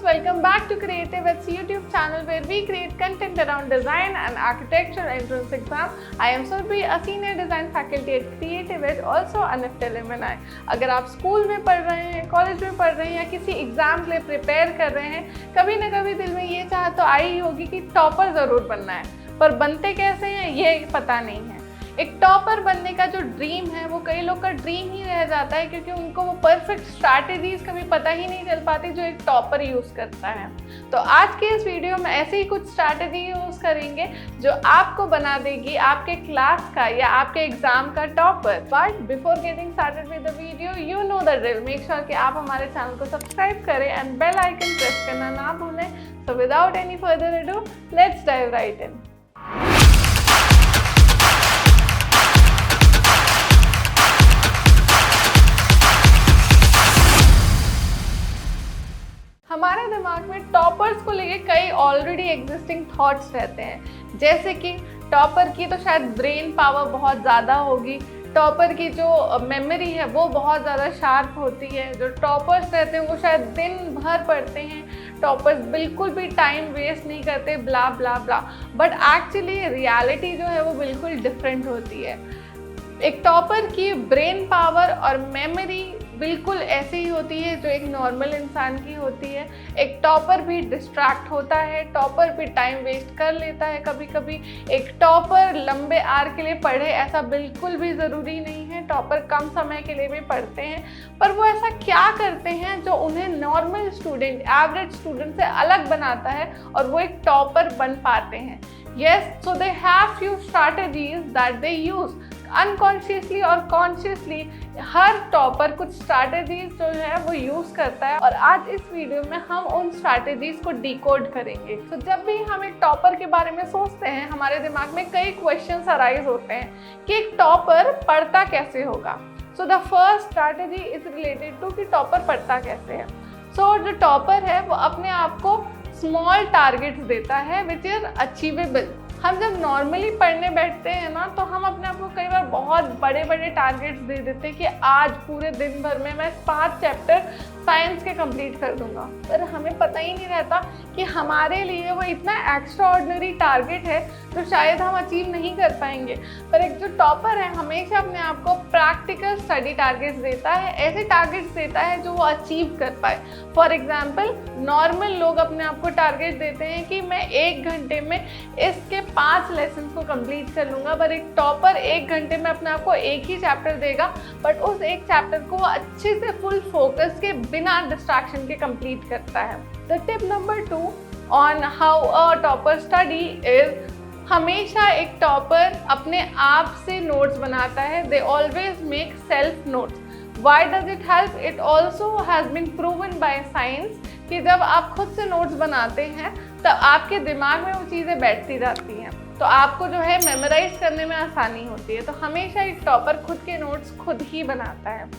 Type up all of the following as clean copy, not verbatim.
welcome back to CreativeEd's YouTube channel where we create content around design and architecture entrance exam. I am Surbhi, a senior design faculty at CreativeEd, also an NIFT alumni. अगर आप school में पढ़ रहे हैं, college में पढ़ रहे हैं या किसी एग्जाम के लिए प्रिपेयर कर रहे हैं, कभी ना कभी दिल में ये चाह तो आई होगी कि टॉपर ज़रूर बनना है, पर बनते कैसे हैं ये पता नहीं है। एक टॉपर बनने का जो ड्रीम है वो कई लोग का ड्रीम ही रह जाता है क्योंकि उनको वो परफेक्ट स्ट्रैटेजीज कभी पता ही नहीं चल पाती जो एक टॉपर यूज़ करता है। तो आज के इस वीडियो में ऐसे ही कुछ स्ट्रैटेजी यूज़ करेंगे जो आपको बना देगी आपके क्लास का या आपके एग्जाम का topper. But before getting started with the video, you know the drill, make sure कि आप हमारे चैनल को सब्सक्राइब करें एंड बेल आइकन प्रेस करना ना भूलें। So without any further ado, let's dive right in. हमारे दिमाग में टॉपर्स को लेके कई ऑलरेडी एग्जिस्टिंग थॉट्स रहते हैं, जैसे कि टॉपर की तो शायद ब्रेन पावर बहुत ज़्यादा होगी, टॉपर की जो मेमोरी है वो बहुत ज़्यादा शार्प होती है, जो टॉपर्स रहते हैं वो शायद दिन भर पढ़ते हैं, टॉपर्स बिल्कुल भी टाइम वेस्ट नहीं करते, ब्ला ब्ला ब्ला। बट एक्चुअली रियलिटी जो है वो बिल्कुल डिफरेंट होती है। एक टॉपर की ब्रेन पावर और मेमोरी बिल्कुल ऐसे ही होती है जो एक नॉर्मल इंसान की होती है। एक टॉपर भी डिस्ट्रैक्ट होता है, टॉपर भी टाइम वेस्ट कर लेता है कभी कभी। एक टॉपर लंबे आर के लिए पढ़े ऐसा बिल्कुल भी ज़रूरी नहीं है, टॉपर कम समय के लिए भी पढ़ते हैं। पर वो ऐसा क्या करते हैं जो उन्हें नॉर्मल स्टूडेंट, एवरेज स्टूडेंट से अलग बनाता है और वो एक टॉपर बन पाते हैं? Yes, so they have few strategies that they use. Unconsciously और कॉन्शियसली हर टॉपर कुछ स्ट्रैटेजीज जो है वो यूज़ करता है और आज इस वीडियो में हम उन स्ट्रैटेजीज को डिकोड करेंगे। तो जब भी हम एक टॉपर के बारे में सोचते हैं हमारे दिमाग में कई क्वेश्चंस अराइज होते हैं कि एक टॉपर पढ़ता कैसे होगा। So the first strategy is related to कि टॉपर पढ़ता कैसे है। सो जो टॉपर है वो अपने आप को स्मॉल टारगेट्स देता है विच इज़ अचीवेबल। हम जब नॉर्मली पढ़ने बैठते हैं ना तो हम अपने आप को कई बार बहुत बड़े बड़े टारगेट्स दे देते हैं कि आज पूरे दिन भर में मैं 5 चैप्टर साइंस के कंप्लीट कर दूंगा, पर हमें पता ही नहीं रहता कि हमारे लिए वो इतना एक्स्ट्रा ऑर्डिनरी टारगेट है जो शायद हम अचीव नहीं कर पाएंगे। पर एक जो टॉपर है हमेशा अपने आप को प्रैक्टिकल स्टडी टारगेट्स देता है, ऐसे टारगेट्स देता है जो वो अचीव कर पाए। फॉर एग्जाम्पल, नॉर्मल लोग अपने आप को टारगेट देते हैं कि मैं 1 घंटे में इसके 5 लेसन को कंप्लीट कर लूँगा, पर एक टॉपर 1 घंटे में अपने आप को एक ही चैप्टर देगा, बट उस एक चैप्टर को वो अच्छे से फुल फोकस के बिना डिस्ट्रैक्शन के कंप्लीट करता है। The tip number 2 on how a topper study is, हमेशा एक टॉपर अपने आप से नोट्स बनाता है। They always make self notes. Why does it help? It also has been proven by science कि जब आप खुद से नोट्स बनाते हैं तब आपके दिमाग में वो चीज़ें बैठती जाती हैं, तो आपको जो है मेमोराइज करने में आसानी होती है। तो हमेशा एक टॉपर खुद के नोट्स खुद ही बनाता है।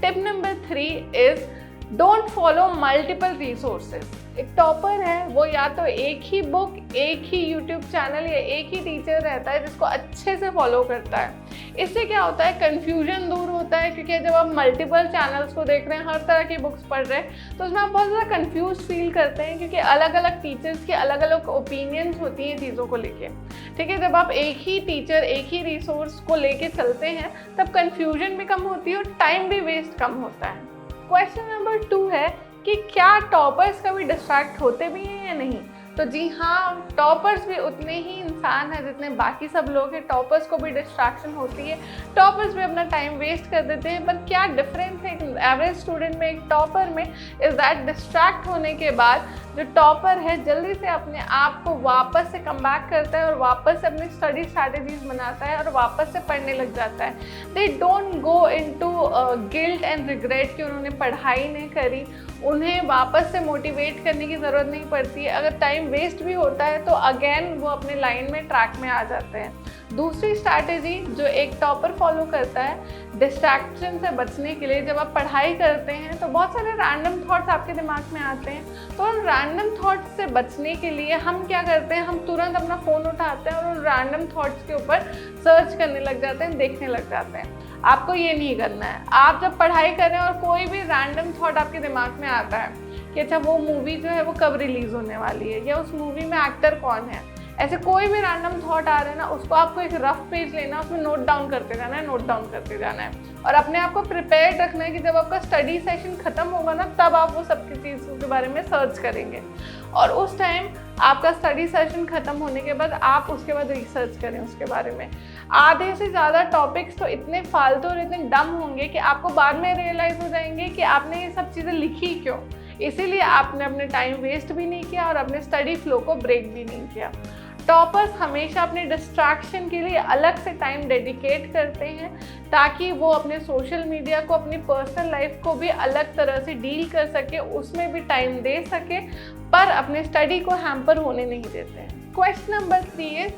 Tip number 3 is don't follow multiple resources. एक टॉपर है वो या तो एक ही बुक, एक ही यूट्यूब चैनल या एक ही टीचर रहता है जिसको अच्छे से फॉलो करता है। इससे क्या होता है, कन्फ्यूजन दूर होता है, क्योंकि जब आप मल्टीपल चैनल्स को देख रहे हैं, हर तरह की बुक्स पढ़ रहे हैं, तो उसमें आप बहुत ज़्यादा कन्फ्यूज फील करते हैं क्योंकि अलग अलग टीचर्स की अलग अलग ओपिनियंस होती हैं चीज़ों को लेके। ठीक है, जब आप एक ही टीचर, एक ही रिसोर्स को लेके चलते हैं तब कन्फ्यूजन भी कम होती है और टाइम भी वेस्ट कम होता है। क्वेश्चन नंबर 2 है कि क्या टॉपर्स कभी डिस्ट्रैक्ट होते भी हैं या नहीं? तो जी हाँ, टॉपर्स भी उतने ही इंसान हैं जितने बाकी सब लोग हैं। टॉपर्स को भी डिस्ट्रैक्शन होती है, टॉपर्स भी अपना टाइम वेस्ट कर देते हैं। पर क्या डिफरेंस है एक एवरेज स्टूडेंट में, एक टॉपर में, इज़ दैट डिस्ट्रैक्ट होने के बाद जो टॉपर है जल्दी से अपने आप को वापस से कम बैक करता है और वापस से अपनी स्टडी स्ट्रैटेजीज बनाता है और वापस से पढ़ने लग जाता है। They don't go into guilt and regret कि उन्होंने पढ़ाई नहीं करी। उन्हें वापस से मोटिवेट करने की ज़रूरत नहीं पड़ती है। अगर टाइम वेस्ट भी होता है तो अगेन वो अपने लाइन में, ट्रैक में आ जाते हैं। दूसरी स्ट्रैटेजी जो एक टॉपर फॉलो करता है डिस्ट्रैक्शन से बचने के लिए, जब आप पढ़ाई करते हैं तो बहुत सारे रैंडम थॉट्स आपके दिमाग में आते हैं। तो उन रैंडम थॉट्स से बचने के लिए हम क्या करते हैं, हम तुरंत अपना फ़ोन उठाते हैं और उन रैंडम थॉट्स के ऊपर सर्च करने लग जाते हैं, देखने लग जाते हैं। आपको ये नहीं करना है। आप जब पढ़ाई कर रहे हैं और कोई भी रैंडम थॉट आपके दिमाग में आता है कि अच्छा वो मूवी जो है वो कब रिलीज़ होने वाली है, या उस मूवी में एक्टर कौन है। ऐसे कोई भी रैंडम थॉट आ रहा है ना, उसको आपको एक रफ पेज लेना, उसमें नोट डाउन करते जाना है, नोट डाउन करते जाना है, और अपने आप को प्रिपेयर्ड रखना है कि जब आपका स्टडी सेशन ख़त्म होगा ना, तब आप वो सब की चीज़ों के बारे में सर्च करेंगे, और उस टाइम आपका स्टडी सेशन ख़त्म होने के बाद आप उसके बाद रिसर्च करें उसके बारे में। आधे से ज़्यादा टॉपिक्स तो इतने फालतू और इतने डम होंगे कि आपको बाद में रियलाइज़ हो जाएंगे कि आपने ये सब चीज़ें लिखी क्यों। इसीलिए आपने अपने टाइम वेस्ट भी नहीं किया और अपने स्टडी फ्लो को ब्रेक भी नहीं किया। टॉपर्स हमेशा अपने डिस्ट्रैक्शन के लिए अलग से टाइम डेडिकेट करते हैं, ताकि वो अपने सोशल मीडिया को, अपनी पर्सनल लाइफ को भी अलग तरह से डील कर सके, उसमें भी टाइम दे सके, पर अपने स्टडी को हैम्पर होने नहीं देते हैं। क्वेश्चन नंबर 3 है,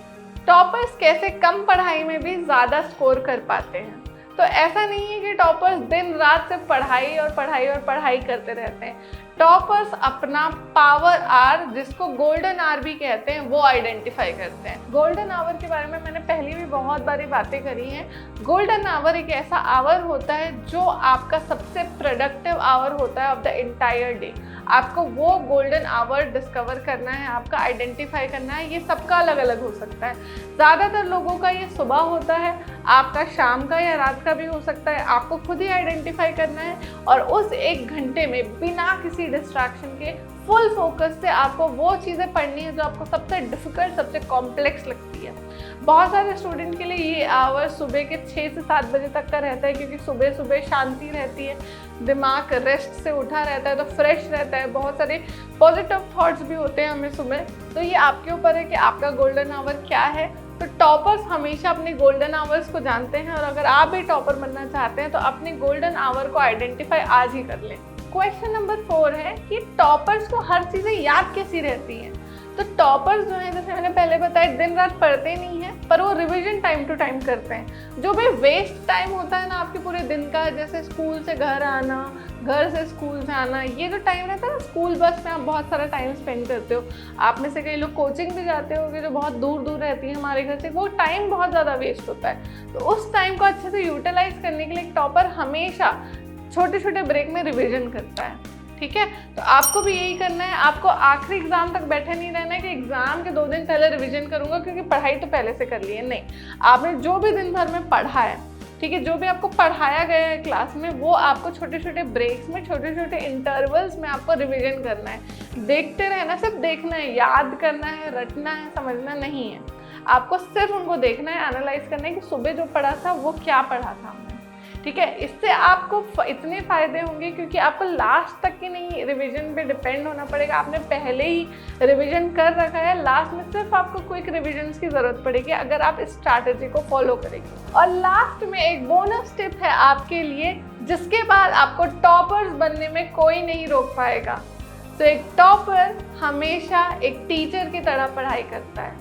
टॉपर्स कैसे कम पढ़ाई में भी ज़्यादा स्कोर कर पाते हैं। तो ऐसा नहीं है कि टॉपर्स दिन रात से पढ़ाई और पढ़ाई और पढ़ाई करते रहते हैं। टॉपर्स अपना पावर आवर, जिसको गोल्डन आवर भी कहते हैं, वो आइडेंटिफाई करते हैं। गोल्डन आवर के बारे में मैंने पहले भी बहुत बारी बातें करी हैं। गोल्डन आवर एक ऐसा आवर होता है जो आपका सबसे प्रोडक्टिव आवर होता है ऑफ द एंटायर डे। आपको वो गोल्डन आवर डिस्कवर करना है, आपका आइडेंटिफाई करना है। ये सबका अलग अलग हो सकता है। ज़्यादातर लोगों का ये सुबह होता है, आपका शाम का या रात का भी हो सकता है। आपको खुद ही आइडेंटिफाई करना है और उस 1 घंटे में बिना किसी डिस्ट्रैक्शन के फुल फोकस से आपको वो चीज़ें पढ़नी है जो आपको सबसे डिफ़िकल्ट, सबसे कॉम्प्लेक्स लगती है। बहुत सारे स्टूडेंट के लिए ये आवर सुबह के 6 से 7 बजे तक का रहता है, क्योंकि सुबह सुबह शांति रहती है, दिमाग रेस्ट से उठा रहता है, तो फ्रेश रहता है, बहुत सारे पॉजिटिव थॉट्स भी होते हैं हमें सुबह। तो ये आपके ऊपर है कि आपका गोल्डन आवर क्या है। तो टॉपर्स हमेशा अपने गोल्डन आवर्स को जानते हैं, और अगर आप भी टॉपर बनना चाहते हैं तो अपने गोल्डन आवर को आइडेंटिफाई आज ही कर लें। क्वेश्चन नंबर 4 है कि टॉपर्स को हर चीज़ें याद कैसी रहती हैं। तो टॉपर्स जो हैं, जैसे मैंने पहले बताया, दिन रात पढ़ते नहीं हैं, पर वो रिवीजन टाइम टू टाइम करते हैं। जो भी वेस्ट टाइम होता है ना आपके पूरे दिन का, जैसे स्कूल से घर आना, घर से स्कूल से आना, ये जो टाइम रहता है ना, स्कूल बस में आप बहुत सारा टाइम स्पेंड करते हो। आप में से कई लोग कोचिंग भी जाते होंगे जो बहुत दूर दूर रहती है हमारे घर से, वो टाइम बहुत ज़्यादा वेस्ट होता है। तो उस टाइम को अच्छे से यूटिलाइज करने के लिए एक टॉपर हमेशा छोटे छोटे ब्रेक में रिवीजन करता है। ठीक है, तो आपको भी यही करना है। आपको आखिरी एग्जाम तक बैठे नहीं रहना है कि एग्जाम के 2 दिन पहले रिवीजन करूंगा क्योंकि पढ़ाई तो पहले से कर ली है। नहीं, आपने जो भी दिन भर में पढ़ा है, ठीक है, जो भी आपको पढ़ाया गया है क्लास में, वो आपको छोटे छोटे ब्रेक्स में, छोटे छोटे इंटरवल्स में आपको रिवीजन करना है। देखते रहना, सिर्फ देखना है, याद करना है, रटना है, समझना नहीं है। आपको सिर्फ उनको देखना है, एनालाइज करना है कि सुबह जो पढ़ा था वो क्या पढ़ा था हमने। ठीक है, इससे आपको इतने फ़ायदे होंगे क्योंकि आपको लास्ट तक की नहीं रिवीजन पे डिपेंड होना पड़ेगा। आपने पहले ही रिवीजन कर रखा है, लास्ट में सिर्फ आपको क्विक रिवीजन्स की ज़रूरत पड़ेगी अगर आप इस स्ट्रैटेजी को फॉलो करेंगे। और लास्ट में एक बोनस टिप है आपके लिए, जिसके बाद आपको टॉपर्स बनने में कोई नहीं रोक पाएगा। तो एक टॉपर हमेशा एक टीचर की तरह पढ़ाई करता है।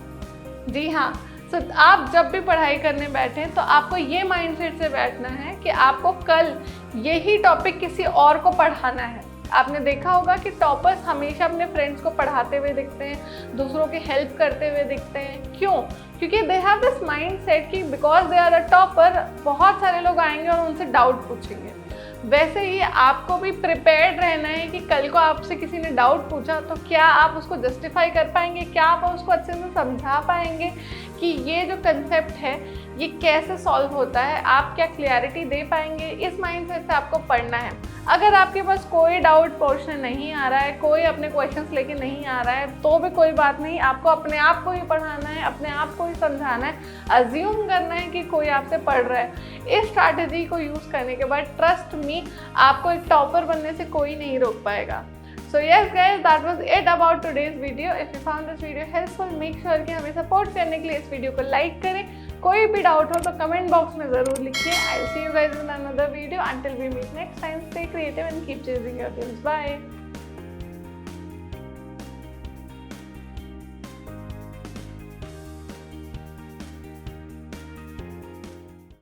जी हाँ, तो आप जब भी पढ़ाई करने बैठें तो आपको ये माइंडसेट से बैठना है कि आपको कल यही टॉपिक किसी और को पढ़ाना है। आपने देखा होगा कि टॉपर्स हमेशा अपने फ्रेंड्स को पढ़ाते हुए दिखते हैं, दूसरों की हेल्प करते हुए दिखते हैं। क्यों? क्योंकि दे हैव दिस माइंडसेट कि because they are a topper, बहुत सारे लोग आएंगे और उनसे डाउट पूछेंगे। वैसे ही आपको भी प्रिपेयर्ड रहना है कि कल को आपसे किसी ने डाउट पूछा तो क्या आप उसको जस्टिफाई कर पाएंगे, क्या आप उसको अच्छे से समझा पाएंगे कि ये जो कंसेप्ट है ये कैसे सॉल्व होता है, आप क्या क्लैरिटी दे पाएंगे। इस माइंडसेट से आपको पढ़ना है। अगर आपके पास कोई डाउट पोर्शन नहीं आ रहा है, कोई अपने क्वेश्चंस लेके नहीं आ रहा है, तो भी कोई बात नहीं, आपको अपने आप को ही पढ़ाना है, अपने आप को ही समझाना है, अज्यूम करना है कि कोई आपसे पढ़ रहा है। इस स्ट्रैटेजी को यूज़ करने के बाद ट्रस्ट मी, आपको एक टॉपर बनने से कोई नहीं रोक पाएगा। So yes guys, that was it about today's video. If you found this video helpful, make sure कि हमें सपोर्ट करने के लिए इस वीडियो को लाइक करें। कोई भी डाउट हो तो कमेंट बॉक्स में ज़रूर लिखिए। I'll see you guys in another video. Until we meet next time, stay creative and keep chasing your dreams. Bye.